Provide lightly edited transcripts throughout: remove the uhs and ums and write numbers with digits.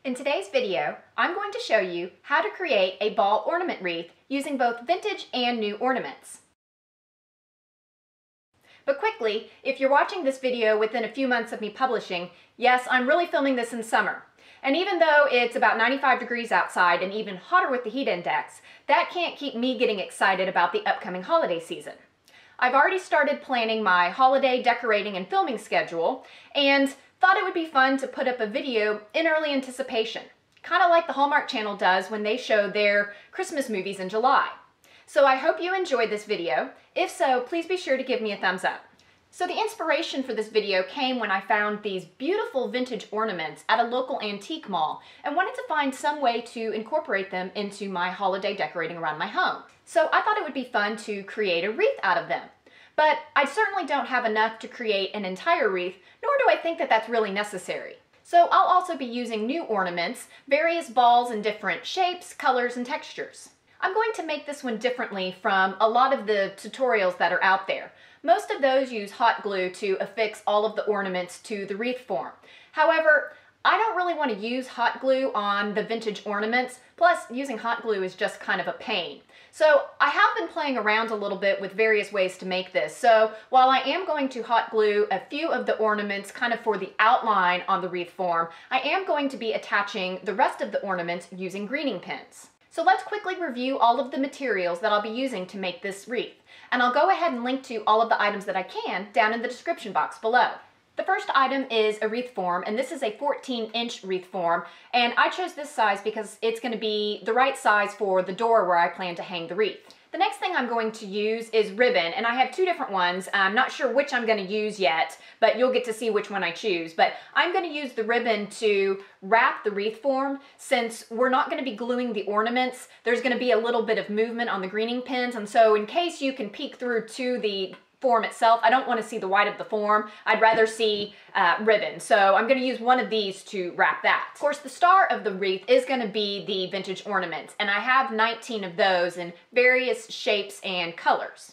In today's video, I'm going to show you how to create a ball ornament wreath using both vintage and new ornaments. But quickly, if you're watching this video within a few months of me publishing, yes, I'm really filming this in summer. And even though it's about 95 degrees outside and even hotter with the heat index, that can't keep me getting excited about the upcoming holiday season. I've already started planning my holiday decorating and filming schedule, and thought it would be fun to put up a video in early anticipation, kind of like the Hallmark Channel does when they show their Christmas movies in July. So I hope you enjoyed this video. If so, please be sure to give me a thumbs up. So the inspiration for this video came when I found these beautiful vintage ornaments at a local antique mall and wanted to find some way to incorporate them into my holiday decorating around my home. So I thought it would be fun to create a wreath out of them. But I certainly don't have enough to create an entire wreath, nor do I think that that's really necessary. So I'll also be using new ornaments, various balls in different shapes, colors, and textures. I'm going to make this one differently from a lot of the tutorials that are out there. Most of those use hot glue to affix all of the ornaments to the wreath form. However, I don't really want to use hot glue on the vintage ornaments, plus using hot glue is just kind of a pain. So I have been playing around a little bit with various ways to make this. So while I am going to hot glue a few of the ornaments kind of for the outline on the wreath form, I am going to be attaching the rest of the ornaments using greening pins. So let's quickly review all of the materials that I'll be using to make this wreath. And I'll go ahead and link to all of the items that I can down in the description box below. The first item is a wreath form, and this is a 14-inch wreath form, and I chose this size because it's going to be the right size for the door where I plan to hang the wreath. The next thing I'm going to use is ribbon, and I have two different ones. I'm not sure which I'm going to use yet, but you'll get to see which one I choose. But I'm going to use the ribbon to wrap the wreath form. Since we're not going to be gluing the ornaments, there's going to be a little bit of movement on the greening pins, and so in case you can peek through to the form itself, I don't want to see the white of the form. I'd rather see ribbon. So I'm going to use one of these to wrap that. Of course, the star of the wreath is going to be the vintage ornaments, and I have 19 of those in various shapes and colors.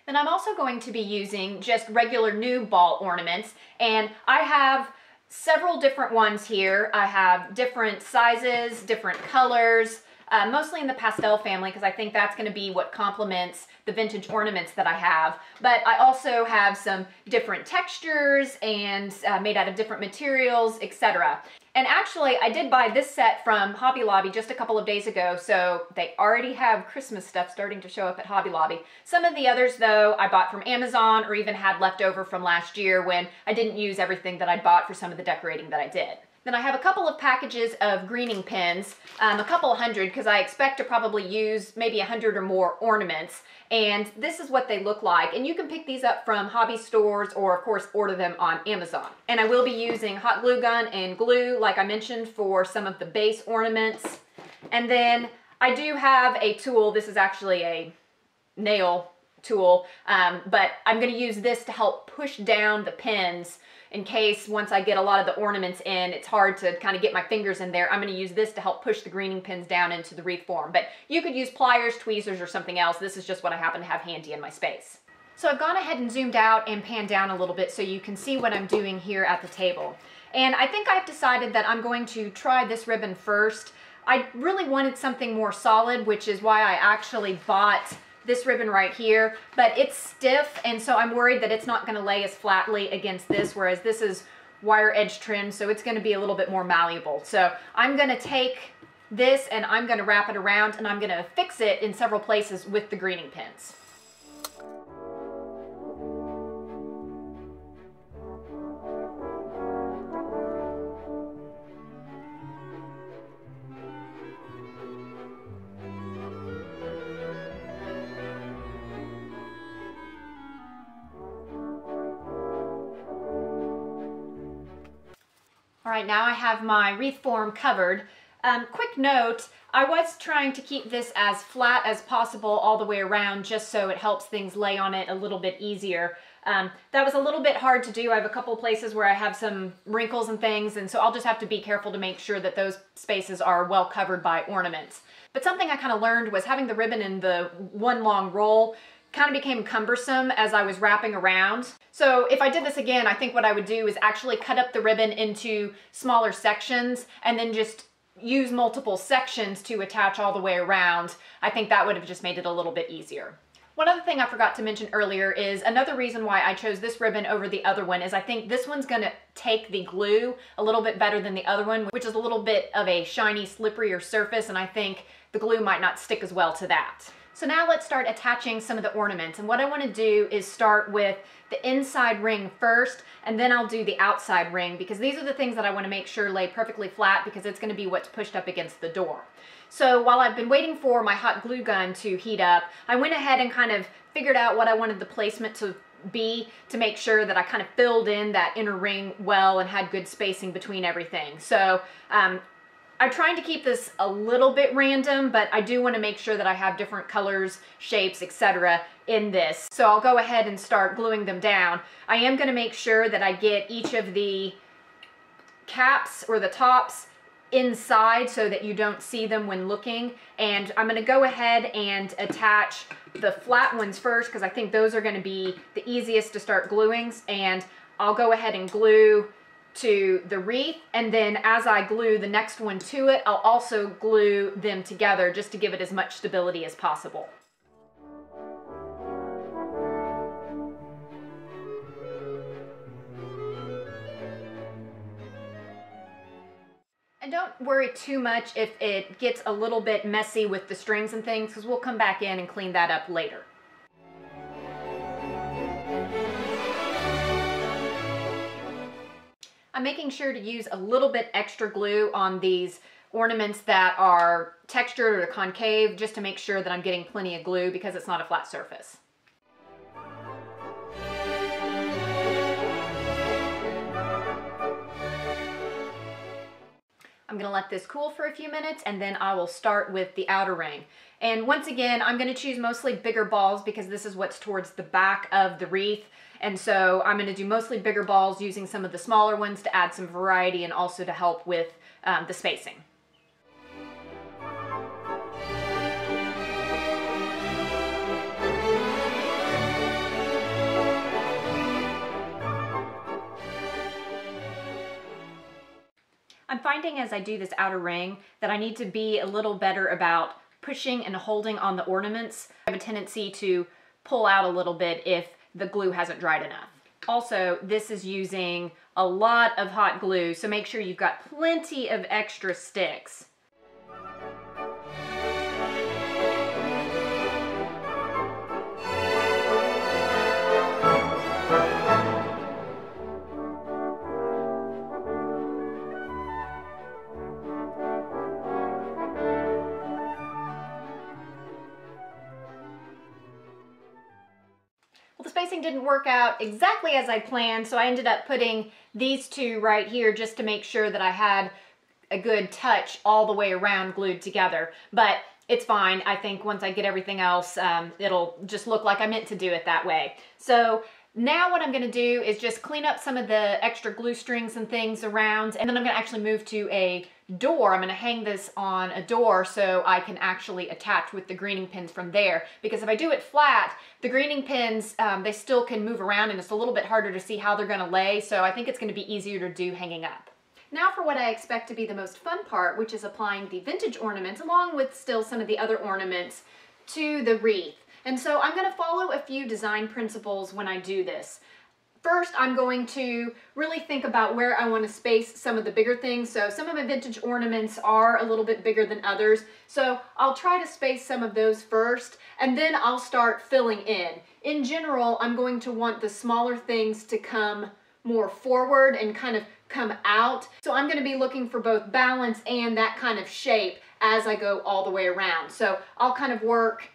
Then I'm also going to be using just regular new ball ornaments, and I have several different ones here. I have different sizes, different colors, mostly in the pastel family because I think that's going to be what complements the vintage ornaments that I have. But I also have some different textures and made out of different materials, etc. And actually, I did buy this set from Hobby Lobby just a couple of days ago, so they already have Christmas stuff starting to show up at Hobby Lobby. Some of the others, though, I bought from Amazon or even had left over from last year when I didn't use everything that I'd bought for some of the decorating that I did. Then I have a couple of packages of greening pins, a couple hundred, because I expect to probably use maybe 100 or more ornaments. And this is what they look like. And you can pick these up from hobby stores or, of course, order them on Amazon. And I will be using hot glue gun and glue, like I mentioned, for some of the base ornaments. And then I do have a tool. This is actually a nail tool, but I'm going to use this to help push down the pins in case once I get a lot of the ornaments in, it's hard to kind of get my fingers in there. I'm going to use this to help push the greening pins down into the wreath form. But you could use pliers, tweezers, or something else. This is just what I happen to have handy in my space. So I've gone ahead and zoomed out and panned down a little bit so you can see what I'm doing here at the table. And I think I've decided that I'm going to try this ribbon first. I really wanted something more solid, which is why I actually bought this ribbon right here, but it's stiff, and so I'm worried that it's not going to lay as flatly against this, whereas this is wire edge trim, so it's going to be a little bit more malleable. So I'm going to take this and I'm going to wrap it around, and I'm going to fix it in several places with the greening pins. All right, now I have my wreath form covered. Quick note, I was trying to keep this as flat as possible all the way around just so it helps things lay on it a little bit easier. That was a little bit hard to do. I have a couple places where I have some wrinkles and things, and so I'll just have to be careful to make sure that those spaces are well covered by ornaments. But something I kind of learned was having the ribbon in the one long roll kind of became cumbersome as I was wrapping around. So if I did this again, I think what I would do is actually cut up the ribbon into smaller sections and then just use multiple sections to attach all the way around. I think that would have just made it a little bit easier. One other thing I forgot to mention earlier is another reason why I chose this ribbon over the other one is I think this one's gonna take the glue a little bit better than the other one, which is a little bit of a shiny, slipperier surface, and I think the glue might not stick as well to that. So now let's start attaching some of the ornaments, and what I want to do is start with the inside ring first, and then I'll do the outside ring, because these are the things that I want to make sure lay perfectly flat, because it's going to be what's pushed up against the door. So while I've been waiting for my hot glue gun to heat up, I went ahead and kind of figured out what I wanted the placement to be to make sure that I kind of filled in that inner ring well and had good spacing between everything. So I'm trying to keep this a little bit random, but I do want to make sure that I have different colors, shapes, etc. in this. So I'll go ahead and start gluing them down. I am going to make sure that I get each of the caps or the tops inside so that you don't see them when looking. And I'm going to go ahead and attach the flat ones first, because I think those are going to be the easiest to start gluing. And I'll go ahead and glue to the wreath, and then as I glue the next one to it, I'll also glue them together just to give it as much stability as possible. And don't worry too much if it gets a little bit messy with the strings and things, because we'll come back in and clean that up later. I'm making sure to use a little bit extra glue on these ornaments that are textured or concave, just to make sure that I'm getting plenty of glue because it's not a flat surface. I'm going to let this cool for a few minutes, and then I will start with the outer ring. And once again, I'm going to choose mostly bigger balls because this is what's towards the back of the wreath. And so I'm going to do mostly bigger balls, using some of the smaller ones to add some variety and also to help with the spacing. I'm finding as I do this outer ring that I need to be a little better about pushing and holding on the ornaments. I have a tendency to pull out a little bit if the glue hasn't dried enough. Also, this is using a lot of hot glue, so make sure you've got plenty of extra sticks. Well, the spacing didn't work out exactly as I planned, so I ended up putting these two right here just to make sure that I had a good touch all the way around glued together. But it's fine. I think once I get everything else, it'll just look like I meant to do it that way. So now what I'm going to do is just clean up some of the extra glue strings and things around, and then I'm going to actually move to a door. I'm going to hang this on a door so I can actually attach with the greening pins from there, because if I do it flat, the greening pins, they still can move around and it's a little bit harder to see how they're going to lay, so I think it's going to be easier to do hanging up. Now for what I expect to be the most fun part, which is applying the vintage ornaments along with still some of the other ornaments to the wreath. And so I'm going to follow a few design principles when I do this. First, I'm going to really think about where I want to space some of the bigger things. So some of my vintage ornaments are a little bit bigger than others. So I'll try to space some of those first, and then I'll start filling in. In general, I'm going to want the smaller things to come more forward and kind of come out. So I'm going to be looking for both balance and that kind of shape as I go all the way around. So I'll kind of work,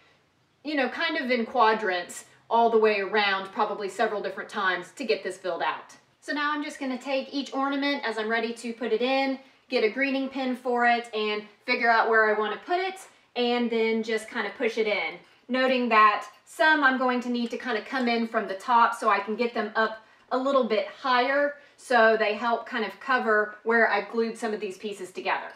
you know, kind of in quadrants all the way around, probably several different times to get this filled out. So now I'm just going to take each ornament as I'm ready to put it in, get a greening pin for it, and figure out where I want to put it, and then just kind of push it in. Noting that some I'm going to need to kind of come in from the top so I can get them up a little bit higher, so they help kind of cover where I've glued some of these pieces together.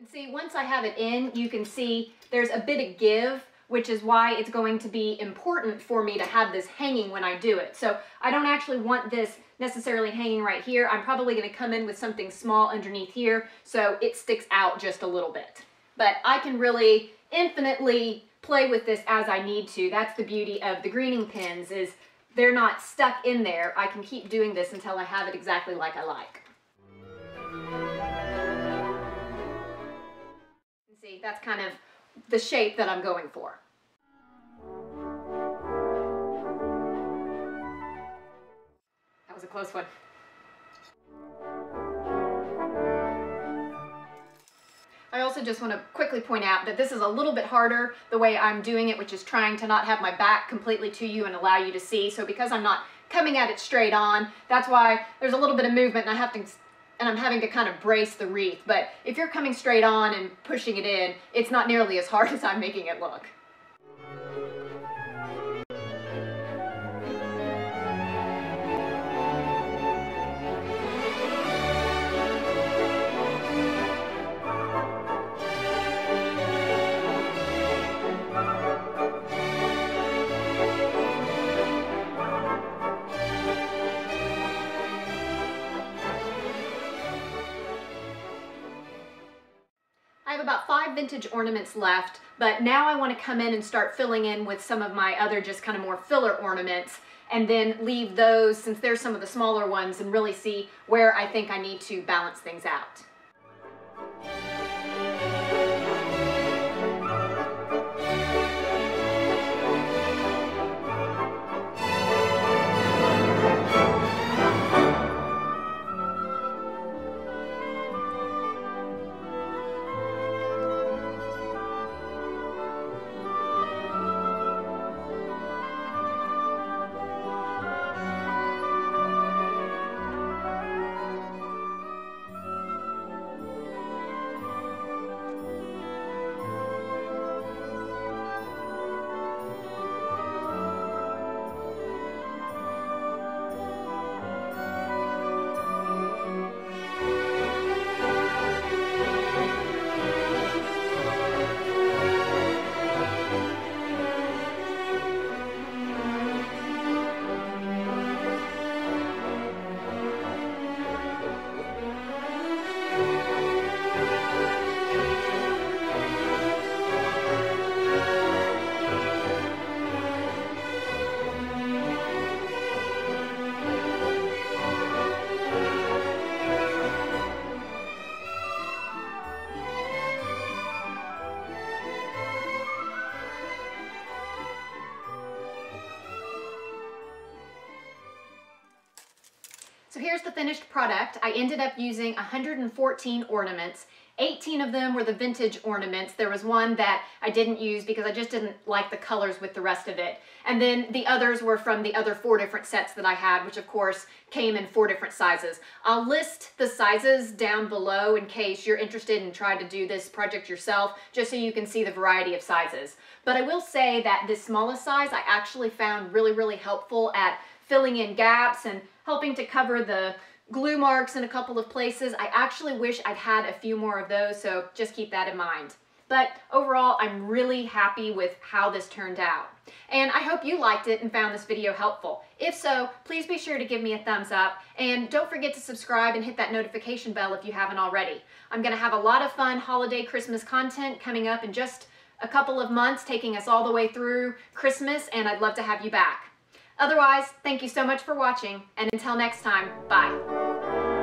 And see, once I have it in, you can see there's a bit of give, which is why it's going to be important for me to have this hanging when I do it. So I don't actually want this necessarily hanging right here. I'm probably going to come in with something small underneath here so it sticks out just a little bit. But I can really infinitely play with this as I need to. That's the beauty of the greening pins, is they're not stuck in there. I can keep doing this until I have it exactly like I like. And see, that's kind of the shape that I'm going for. That was a close one. I also just want to quickly point out that this is a little bit harder the way I'm doing it, which is trying to not have my back completely to you and allow you to see. So because I'm not coming at it straight on, that's why there's a little bit of movement and I'm having to kind of brace the wreath. But if you're coming straight on and pushing it in, it's not nearly as hard as I'm making it look. I have about 5 vintage ornaments left, but now I want to come in and start filling in with some of my other just kind of more filler ornaments, and then leave those, since they're some of the smaller ones, and really see where I think I need to balance things out. So here's the finished product. I ended up using 114 ornaments. 18 of them were the vintage ornaments. There was one that I didn't use because I just didn't like the colors with the rest of it. And then the others were from the other 4 different sets that I had, which of course came in 4 different sizes. I'll list the sizes down below in case you're interested in trying to do this project yourself, just so you can see the variety of sizes. But I will say that this smallest size I actually found really, really helpful at filling in gaps and helping to cover the glue marks in a couple of places. I actually wish I'd had a few more of those, so just keep that in mind. But overall, I'm really happy with how this turned out. And I hope you liked it and found this video helpful. If so, please be sure to give me a thumbs up, and don't forget to subscribe and hit that notification bell if you haven't already. I'm gonna have a lot of fun holiday Christmas content coming up in just a couple of months, taking us all the way through Christmas, and I'd love to have you back. Otherwise, thank you so much for watching, and until next time, bye.